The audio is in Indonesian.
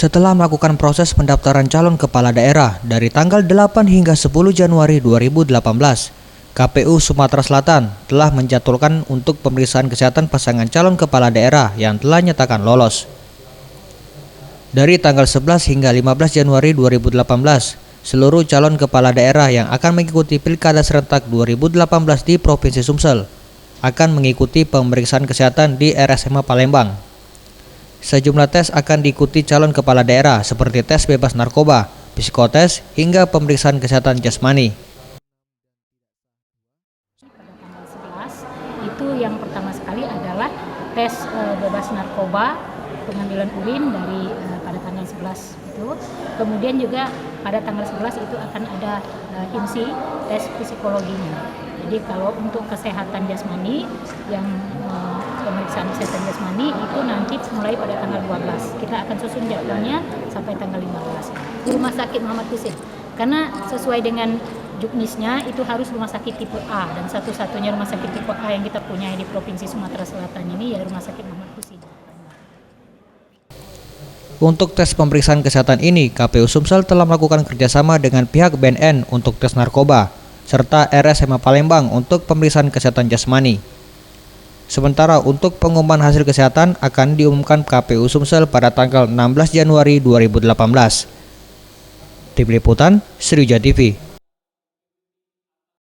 Setelah melakukan proses pendaftaran calon kepala daerah dari tanggal 8 hingga 10 Januari 2018, KPU Sumatera Selatan telah menjadwalkan untuk pemeriksaan kesehatan pasangan calon kepala daerah yang telah nyatakan lolos. Dari tanggal 11 hingga 15 Januari 2018, seluruh calon kepala daerah yang akan mengikuti Pilkada Serentak 2018 di Provinsi Sumsel akan mengikuti pemeriksaan kesehatan di RSMA Palembang. Sejumlah tes akan diikuti calon kepala daerah seperti tes bebas narkoba, psikotes, hingga pemeriksaan kesehatan jasmani. Pada tanggal 11 itu yang pertama sekali adalah tes bebas narkoba, pengambilan urin dari pada tanggal 11 itu. Kemudian juga pada tanggal 11 itu akan ada IMSI, tes psikologinya. Jadi kalau untuk kesehatan jasmani yang pemeriksaan kesehatan jasmani itu nanti mulai pada tanggal 12. Kita akan susun jadwalnya sampai tanggal 15 di Rumah Sakit Muhammad Husin. Karena sesuai dengan juknisnya itu harus rumah sakit tipe A, dan satu-satunya rumah sakit tipe A yang kita punya di Provinsi Sumatera Selatan ini ya Rumah Sakit Muhammad Husin. Untuk tes pemeriksaan kesehatan ini, KPU Sumsel telah melakukan kerjasama dengan pihak BNN untuk tes narkoba, serta RSMA Palembang untuk pemeriksaan kesehatan jasmani. Sementara untuk pengumuman hasil kesehatan akan diumumkan KPU Sumsel pada tanggal 16 Januari 2018. Tim Liputan, Sriwijaya TV.